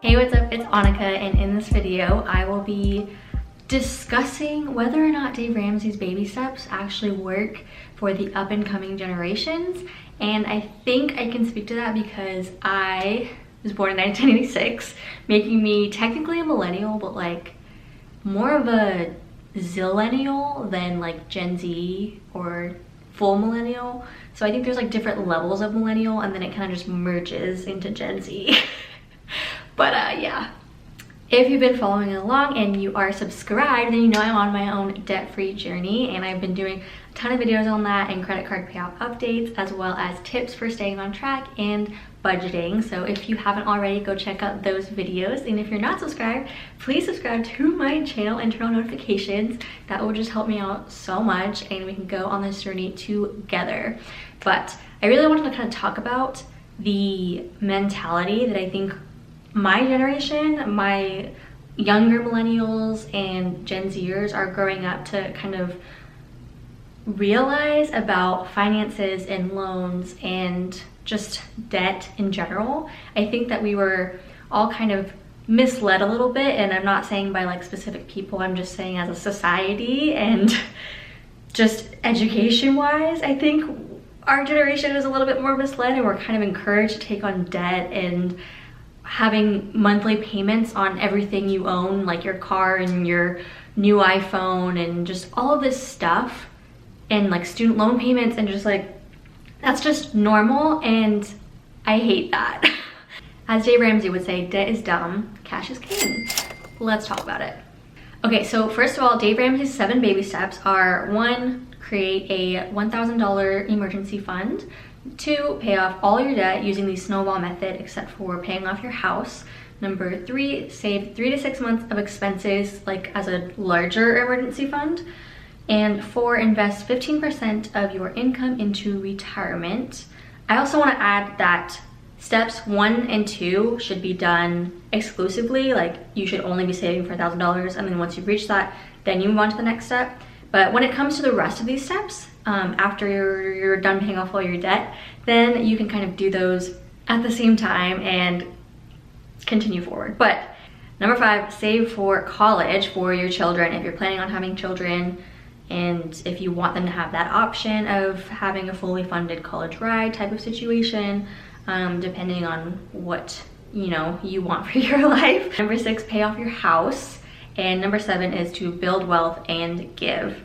Hey, what's up? It's Annika, and in this video I will be discussing whether or not Dave Ramsey's baby steps actually work for the up-and-coming generations. And I think I can speak to that because I was born in 1986, making me technically a millennial, but like more of a zillennial than like Gen Z or full millennial. So I think there's like different levels of millennial, and then it kind of just merges into Gen Z. But yeah, if you've been following along and you are subscribed, then you know I'm on my own debt-free journey, and I've been doing a ton of videos on that and credit card payout updates, as well as tips for staying on track and budgeting. So if you haven't already, go check out those videos. And if you're not subscribed, please subscribe to my channel and turn on notifications. That will just help me out so much, and we can go on this journey together. But I really wanted to kind of talk about the mentality that I think my generation, my younger millennials and Gen Zers are growing up to kind of realize about finances and loans and just debt in general. I think that we were all kind of misled a little bit, and I'm not saying by like specific people, I'm just saying as a society and just education wise, I think our generation is a little bit more misled, and we're kind of encouraged to take on debt and having monthly payments on everything you own, like your car and your new iPhone and just all of this stuff, and like student loan payments, and just like that's just normal, and I hate that. As Dave Ramsey would say, debt is dumb, cash is king. Let's talk about it. Okay, so first of all, Dave Ramsey's 7 baby steps are: 1, create a $1,000 emergency fund; 2, pay off all your debt using the snowball method except for paying off your house; 3, save 3 to 6 months of expenses like as a larger emergency fund; and 4, invest 15% of your income into retirement. I also want to add that steps 1 and 2 should be done exclusively. Like, you should only be saving for $1,000, and then once you've reached that, then you move on to the next step. But when it comes to the rest of these steps, after you're done paying off all your debt, then you can kind of do those at the same time and continue forward. But number 5, save for college for your children if you're planning on having children, and if you want them to have that option of having a fully funded college ride type of situation, depending on what you want for your life. Number 6, pay off your house. And number 7 is to build wealth and give.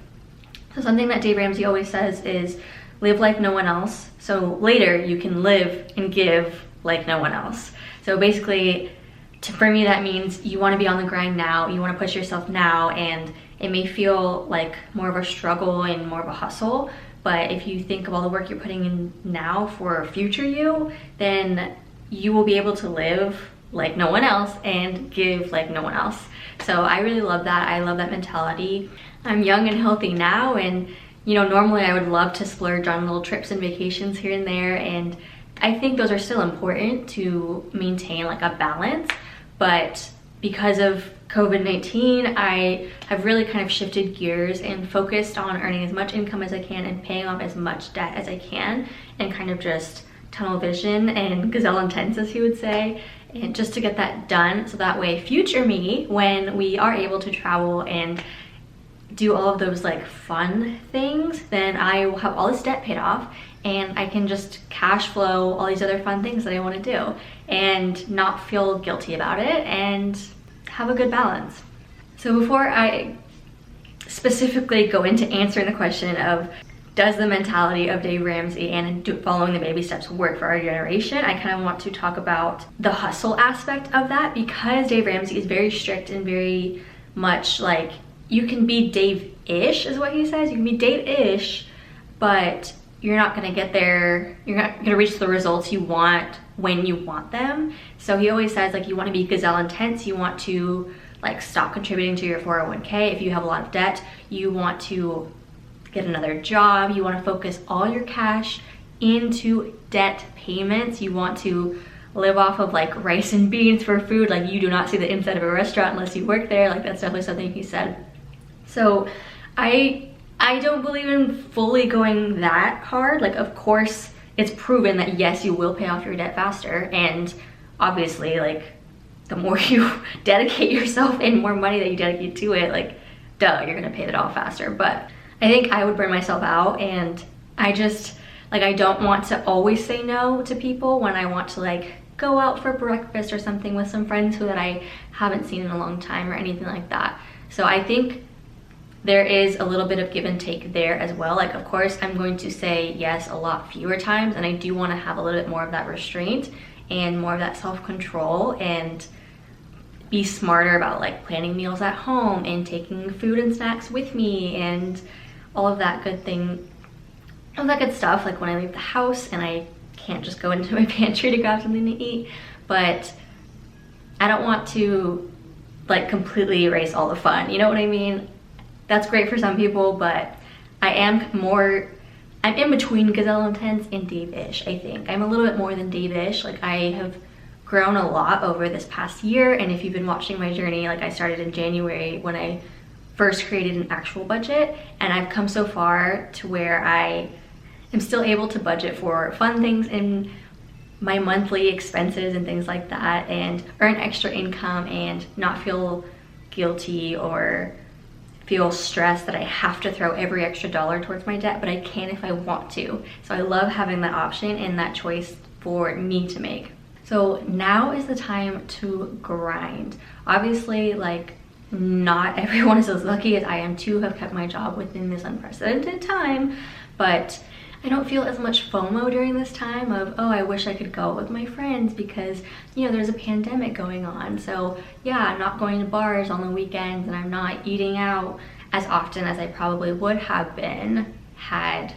So something that Dave Ramsey always says is live like no one else, so later you can live and give like no one else. So basically, for me, that means you want to be on the grind now, you want to push yourself now, and it may feel like more of a struggle and more of a hustle, but if you think of all the work you're putting in now for future you, then you will be able to live like no one else and give like no one else. So I really love that. I love that mentality. I'm young and healthy now, and normally I would love to splurge on little trips and vacations here and there, and I think those are still important to maintain like a balance. But because of COVID-19, I have really kind of shifted gears and focused on earning as much income as I can and paying off as much debt as I can, and kind of just tunnel vision and gazelle intense, as he would say, and just to get that done, so that way future me, when we are able to travel and do all of those like fun things, then I will have all this debt paid off, and I can just cash flow all these other fun things that I want to do and not feel guilty about it and have a good balance. So before I specifically go into answering the question of does the mentality of Dave Ramsey and following the baby steps work for our generation, I kind of want to talk about the hustle aspect of that, because Dave Ramsey is very strict and very much like, you can be Dave-ish is what he says. You can be Dave-ish, but you're not gonna get there, you're not gonna reach the results you want when you want them. So he always says, like, you wanna be gazelle intense, you want to like stop contributing to your 401k. If you have a lot of debt, you want to get another job, you want to focus all your cash into debt payments, you want to live off of like rice and beans for food, like you do not see the inside of a restaurant unless you work there. Like, that's definitely something he said. So I don't believe in fully going that hard. Like, of course it's proven that yes, you will pay off your debt faster, and obviously like the more you dedicate yourself and more money that you dedicate to it, like, duh, you're gonna pay that off faster. But I think I would burn myself out, and I just, like, I don't want to always say no to people when I want to like go out for breakfast or something with some friends who that I haven't seen in a long time or anything like that. So I think there is a little bit of give and take there as well. Like, of course, I'm going to say yes a lot fewer times, and I do want to have a little bit more of that restraint and more of that self-control, and be smarter about like planning meals at home and taking food and snacks with me and all of that good thing, all that good stuff, like when I leave the house and I can't just go into my pantry to grab something to eat. But I don't want to like completely erase all the fun, you know what I mean? That's great for some people, but I'm in between Gazelle Intense and Dave-ish, I think. I'm a little bit more than Dave-ish. Like, I have grown a lot over this past year, and if you've been watching my journey, like, I started in January when I first created an actual budget, and I've come so far to where I am still able to budget for fun things in my monthly expenses and things like that, and earn extra income and not feel guilty or feel stressed that I have to throw every extra dollar towards my debt, but I can if I want to. So I love having that option and that choice for me to make. So now is the time to grind. Obviously, like, not everyone is as lucky as I am to have kept my job within this unprecedented time, but I don't feel as much FOMO during this time of, oh, I wish I could go with my friends because, you know, there's a pandemic going on. So yeah, I'm not going to bars on the weekends, and I'm not eating out as often as I probably would have been had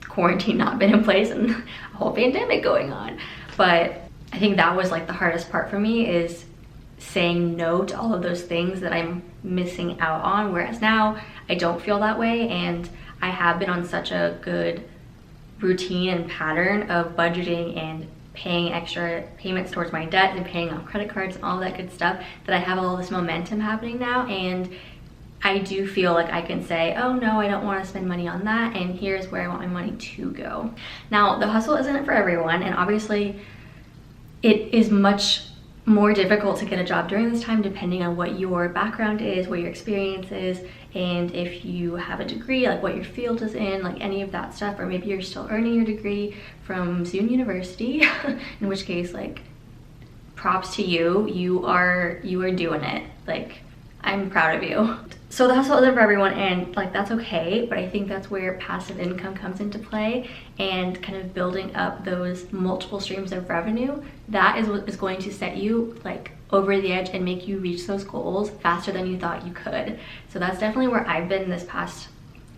quarantine not been in place and a whole pandemic going on. But I think that was like the hardest part for me, is saying no to all of those things that I'm missing out on, whereas now I don't feel that way, and I have been on such a good routine and pattern of budgeting and paying extra payments towards my debt and paying off credit cards and all that good stuff, that I have all this momentum happening now, and I do feel like I can say, oh no, I don't want to spend money on that, and here's where I want my money to go. Now, the hustle isn't for everyone, and obviously it is much more difficult to get a job during this time depending on what your background is, what your experience is, and if you have a degree, like what your field is in, like any of that stuff, or maybe you're still earning your degree from Zoom University, in which case, like, props to you. You are doing it. Like, I'm proud of you. So the hustle isn't for everyone, and like, that's okay, but I think that's where passive income comes into play, and kind of building up those multiple streams of revenue. That is what is going to set you like over the edge and make you reach those goals faster than you thought you could. So that's definitely where I've been this past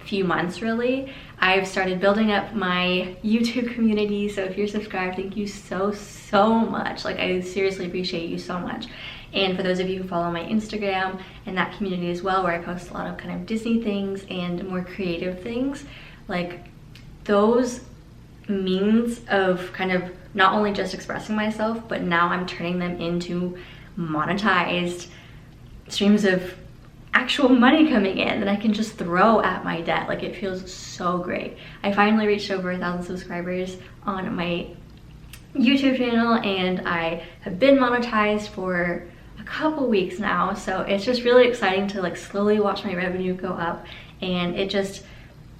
few months, really. I've started building up my YouTube community, so if you're subscribed, thank you so much. Like, I seriously appreciate you so much. And for those of you who follow my Instagram and that community as well, where I post a lot of kind of Disney things and more creative things, like, those means of kind of not only just expressing myself, but now I'm turning them into monetized streams of actual money coming in that I can just throw at my debt. Like, it feels so great. I finally reached over 1,000 subscribers on my YouTube channel, and I have been monetized for a couple weeks now, so it's just really exciting to like slowly watch my revenue go up, and it just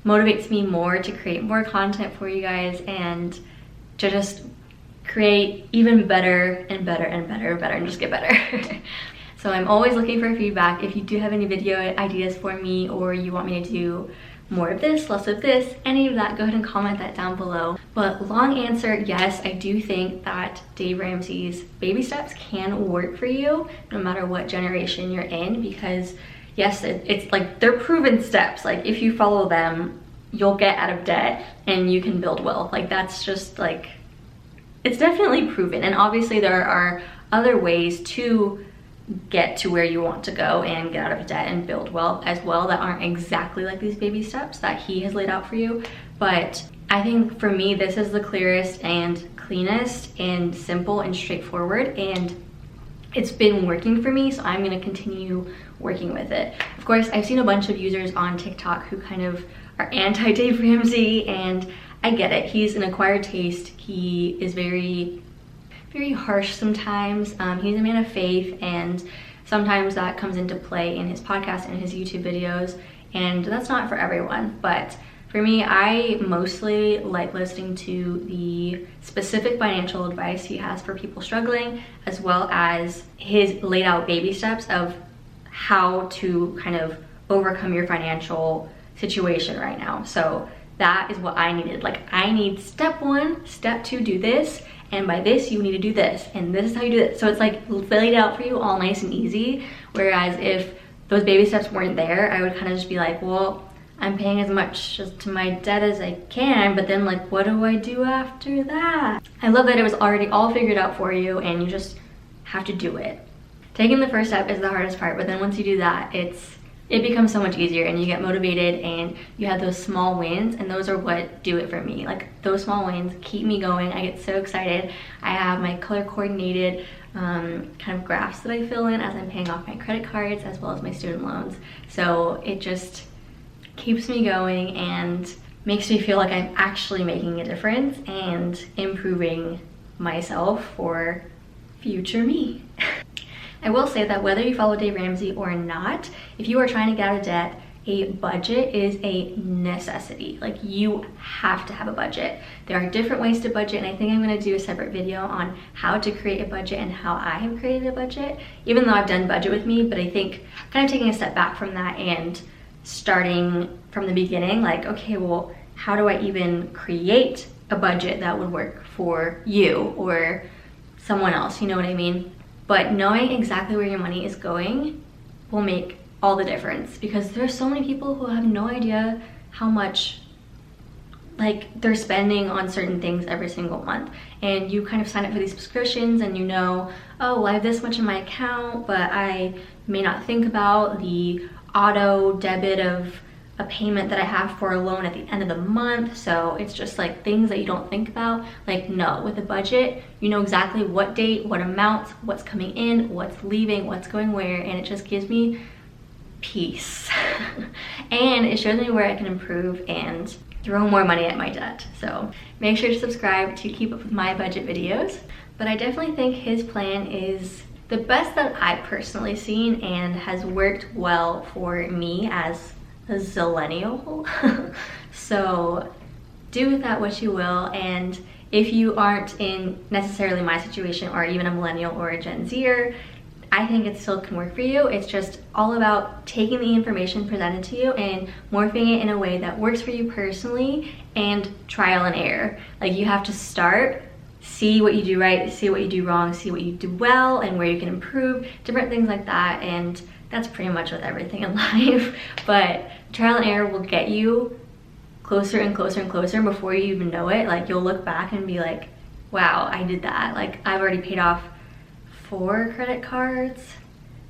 motivates me more to create more content for you guys and to just create even better and better and better and better and just get better. So I'm always looking for feedback. If you do have any video ideas for me, or you want me to do more of this, less of this, any of that, go ahead and comment that down below. But long answer, yes, I do think that Dave Ramsey's baby steps can work for you no matter what generation you're in, because yes, it's like, they're proven steps. Like, if you follow them, you'll get out of debt and you can build wealth. Like, that's just like, it's definitely proven. And obviously there are other ways to get to where you want to go and get out of debt and build wealth as well that aren't exactly like these baby steps that he has laid out for you. But I think for me, this is the clearest and cleanest and simple and straightforward, and it's been working for me, so I'm going to continue working with it. Of course, I've seen a bunch of users on TikTok who kind of are anti-Dave Ramsey, and I get it. He's an acquired taste. He is very very harsh sometimes. He's a man of faith, and sometimes that comes into play in his podcast and his YouTube videos, and that's not for everyone. But for me, I mostly like listening to the specific financial advice he has for people struggling, as well as his laid out baby steps of how to kind of overcome your financial situation right now. So that is what I needed. Like, I need step 1, step 2, do this, and by this you need to do this, and this is how you do it. So it's like laid out for you all nice and easy. Whereas if those baby steps weren't there, I would kind of just be like, well, I'm paying as much to my debt as I can, but then like, what do I do after that? I love that it was already all figured out for you, and you just have to do it. Taking the first step is the hardest part, but then once you do that, it becomes so much easier, and you get motivated, and you have those small wins, and those are what do it for me. Like, those small wins keep me going. I get so excited. I have my color coordinated kind of graphs that I fill in as I'm paying off my credit cards as well as my student loans. So it just keeps me going and makes me feel like I'm actually making a difference and improving myself for future me. I will say that whether you follow Dave Ramsey or not, if you are trying to get out of debt, a budget is a necessity. Like, you have to have a budget. There are different ways to budget, and I think I'm going to do a separate video on how to create a budget and how I have created a budget, even though I've done Budget With Me. But I think kind of taking a step back from that and starting from the beginning, like, okay, well, how do I even create a budget that would work for you or someone else? You know what I mean? But knowing exactly where your money is going will make all the difference, because there's so many people who have no idea how much like they're spending on certain things every single month. And you kind of sign up for these subscriptions, and you know, oh, well, I have this much in my account, but I may not think about the auto debit of a payment that I have for a loan at the end of the month. So it's just like things that you don't think about. Like, no, with a budget, you know exactly what date, what amounts, what's coming in, what's leaving, what's going where, and it just gives me peace. And it shows me where I can improve and throw more money at my debt. So make sure to subscribe to keep up with my budget videos. But I definitely think his plan is the best that I've personally seen and has worked well for me as a zillennial. So do with that what you will. And if you aren't in necessarily my situation, or even a millennial or a Gen Zer, I think it still can work for you. It's just all about taking the information presented to you and morphing it in a way that works for you personally, and trial and error. Like, you have to start, see what you do right, see what you do wrong, see what you do well, and where you can improve, different things like that. And that's pretty much with everything in life. But trial and error will get you closer and closer and closer. Before you even know it, like, you'll look back and be like, wow, I did that. Like, I've already paid off 4 credit cards,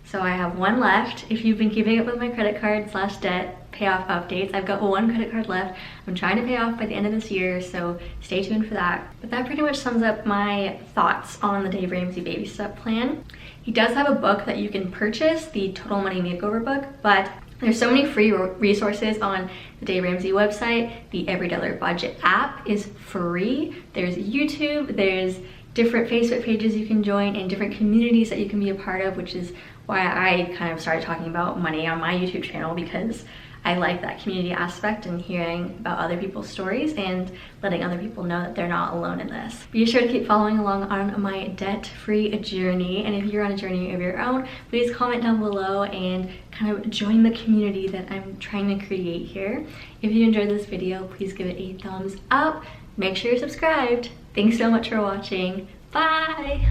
so I have 1 left. If you've been keeping up with my credit card / debt payoff updates, I've got 1 credit card left. I'm trying to pay off by the end of this year, so stay tuned for that. But that pretty much sums up my thoughts on the Dave Ramsey baby step plan. He does have a book that you can purchase, the Total Money Makeover book, but there's so many free resources on the Dave Ramsey website. The EveryDollar Budget App is free. There's YouTube, there's different Facebook pages you can join, and different communities that you can be a part of, which is why I kind of started talking about money on my YouTube channel, because I like that community aspect and hearing about other people's stories and letting other people know that they're not alone in this. Be sure to keep following along on my debt-free journey, and if you're on a journey of your own, please comment down below and kind of join the community that I'm trying to create here. If you enjoyed this video, please give it a thumbs up. Make sure you're subscribed. Thanks so much for watching. Bye!